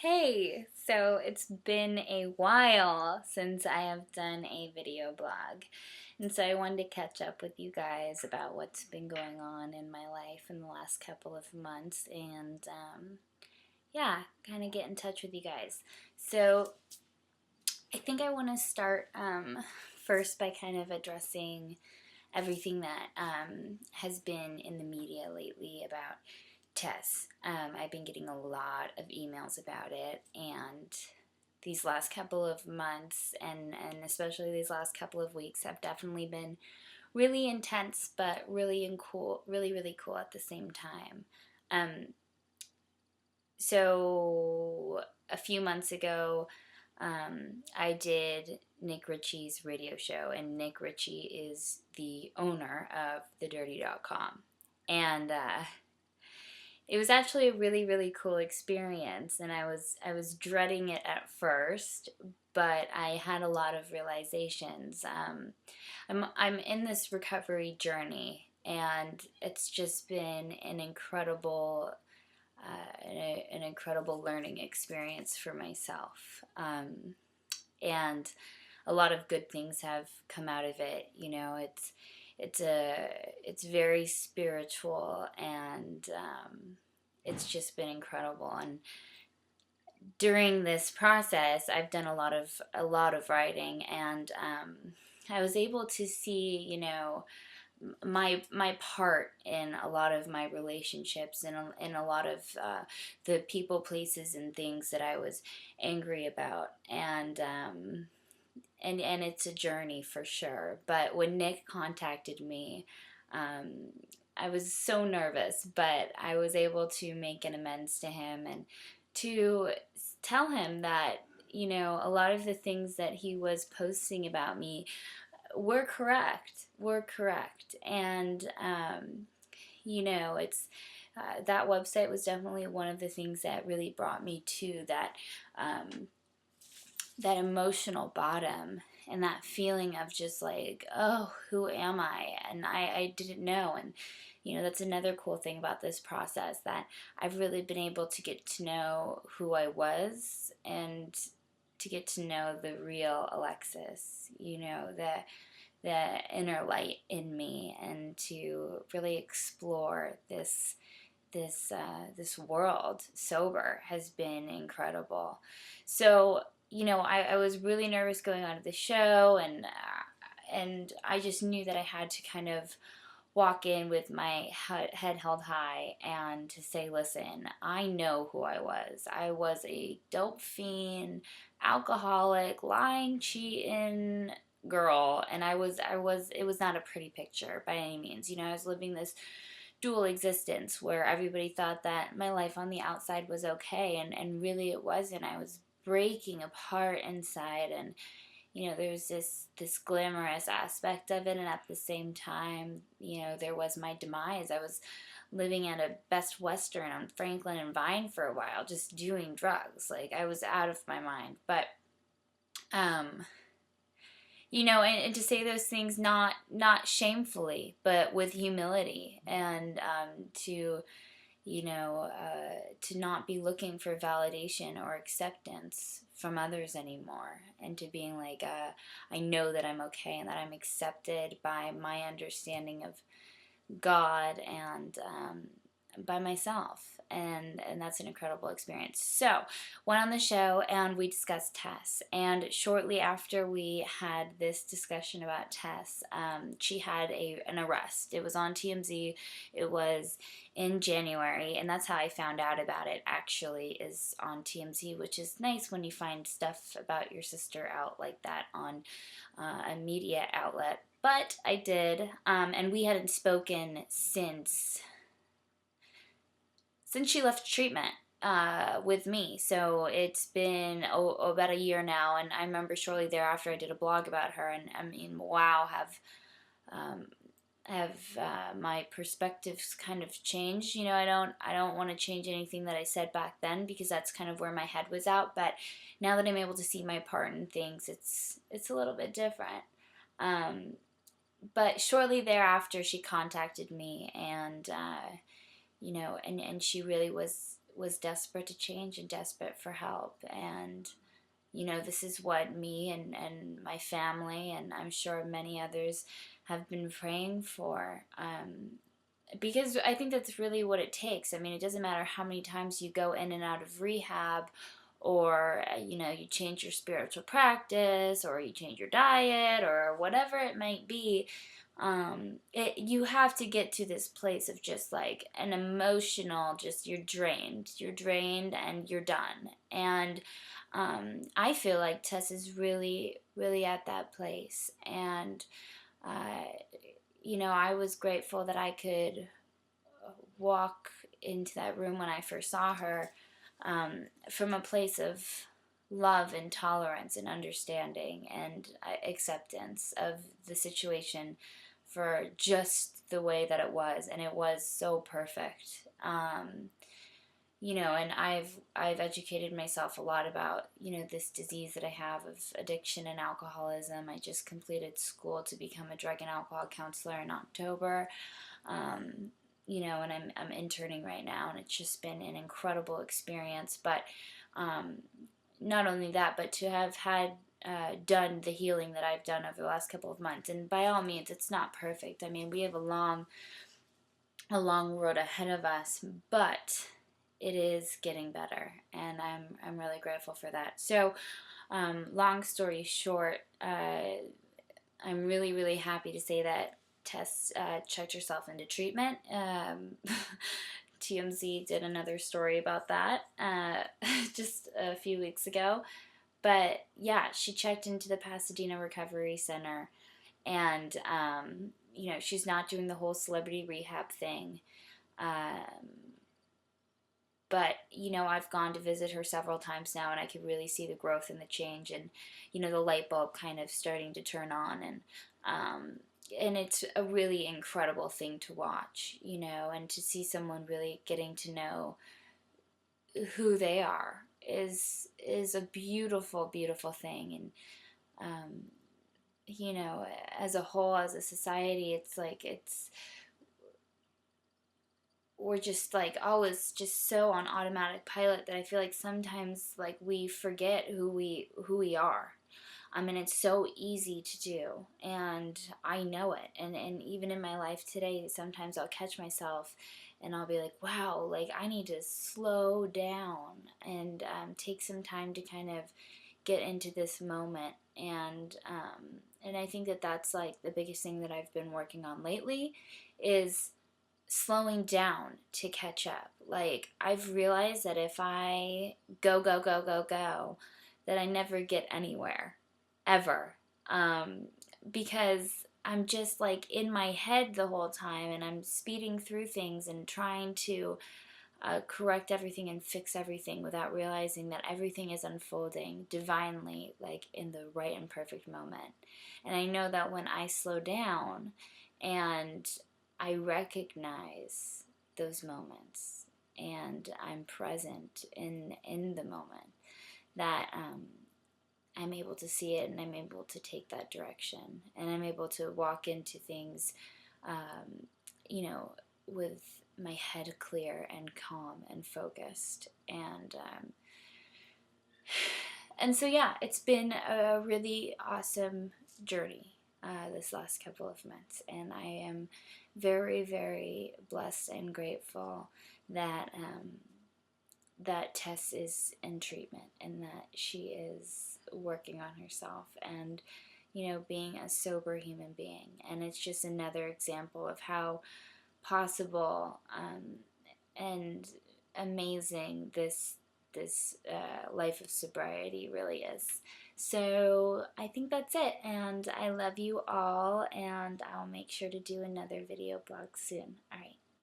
Hey, so it's been a while since I have done a video blog, and so I wanted to catch up with you guys about what's been going on in my life in the last couple of months, and yeah, kind of get in touch with you guys. So I think I want to start first by kind of addressing everything that has been in the media lately about Tess. I've been getting a lot of emails about it, and these last couple of months and especially these last couple of weeks have definitely been really intense, but really cool at the same time. Um, so a few months ago, I did Nik Richie's radio show, and Nik Richie is the owner of thedirty.com. And it was actually a really cool experience, and I was dreading it at first, but I had a lot of realizations. I'm in this recovery journey, and it's just been an incredible learning experience for myself. And a lot of good things have come out of it. You know, it's very spiritual, and it's just been incredible. And during this process, I've done a lot of writing, and I was able to see, my part in a lot of my relationships, and in a lot of the people, places, and things that I was angry about, and it's a journey for sure. But when Nik contacted me, um, I was so nervous, but I was able to make an amends to him and to tell him that, a lot of the things that he was posting about me were correct. Were correct. And, it's that website was definitely one of the things that really brought me to that emotional bottom, and that feeling of just like, oh, who am I? And I didn't know. And that's another cool thing about this process, that I've really been able to get to know who I was, and to get to know the real Alexis, the inner light in me, and to really explore this world sober has been incredible. So, I was really nervous going on to the show, and I just knew that I had to kind of walk in with my head held high, and to say, listen, I know who I was. I was a dope fiend, alcoholic, lying, cheating girl, and it was not a pretty picture by any means. I was living this dual existence where everybody thought that my life on the outside was okay, and really it wasn't. I was breaking apart inside, and there's this glamorous aspect of it, and at the same time, there was my demise. I was living at a Best Western on Franklin and Vine for a while, just doing drugs. Like, I was out of my mind. But and to say those things not shamefully, but with humility, and to not be looking for validation or acceptance from others anymore, and to being like, I know that I'm okay, and that I'm accepted by my understanding of God, and by myself. And that's an incredible experience. So, went on the show, and we discussed Tess. And shortly after we had this discussion about Tess, she had an arrest. It was on TMZ. It was in January, and that's how I found out about it, actually, is on TMZ, which is nice when you find stuff about your sister out like that on a media outlet. But I did, and we hadn't spoken since she left treatment with me. So it's been about a year now, and I remember shortly thereafter I did a blog about her, and I mean, wow, have my perspectives kind of changed. I don't want to change anything that I said back then, because that's kind of where my head was at. But now that I'm able to see my part in things, it's a little bit different. But shortly thereafter, she contacted me, and and she really was desperate to change and desperate for help. And this is what me and my family, and I'm sure many others, have been praying for. Because I think that's really what it takes. I mean, it doesn't matter how many times you go in and out of rehab, or you change your spiritual practice, or you change your diet, or whatever it might be. You have to get to this place of just like an emotional, just you're drained and you're done. And I feel like Tess is really, really at that place. And I was grateful that I could walk into that room when I first saw her, from a place of love and tolerance and understanding and acceptance of the situation for just the way that it was, and it was so perfect. And I've educated myself a lot about this disease that I have of addiction and alcoholism. I just completed school to become a drug and alcohol counselor in October. And I'm interning right now, and it's just been an incredible experience. But not only that, but to have had done the healing that I've done over the last couple of months, and by all means, it's not perfect. I mean, we have a long road ahead of us, but it is getting better, and I'm really grateful for that. So, long story short, I'm really, really happy to say that Tess checked herself into treatment. TMZ did another story about that just a few weeks ago. But yeah, she checked into the Pasadena Recovery Center, and she's not doing the whole celebrity rehab thing. But I've gone to visit her several times now, and I could really see the growth and the change, and the light bulb kind of starting to turn on, and it's a really incredible thing to watch, and to see someone really getting to know who they are is a beautiful, beautiful thing. And as a whole, as a society, it's like we're just like always just so on automatic pilot that I feel like sometimes like we forget who we are. I mean, it's so easy to do, and I know it. And even in my life today, sometimes I'll catch myself and I'll be like, wow, like I need to slow down and take some time to kind of get into this moment. And I think that that's like the biggest thing that I've been working on lately is slowing down to catch up. Like, I've realized that if I go, that I never get anywhere, ever. Because I'm just like in my head the whole time, and I'm speeding through things and trying to correct everything and fix everything without realizing that everything is unfolding divinely, like in the right and perfect moment. And I know that when I slow down and I recognize those moments and I'm present in the moment, that I'm able to see it, and I'm able to take that direction, and I'm able to walk into things with my head clear and calm and focused. And so yeah, it's been a really awesome journey this last couple of months, and I am very, very blessed and grateful that that Tess is in treatment, and that she is working on herself, and being a sober human being. And it's just another example of how possible and amazing this life of sobriety really is. So I think that's it, and I love you all, and I'll make sure to do another video blog soon. All right.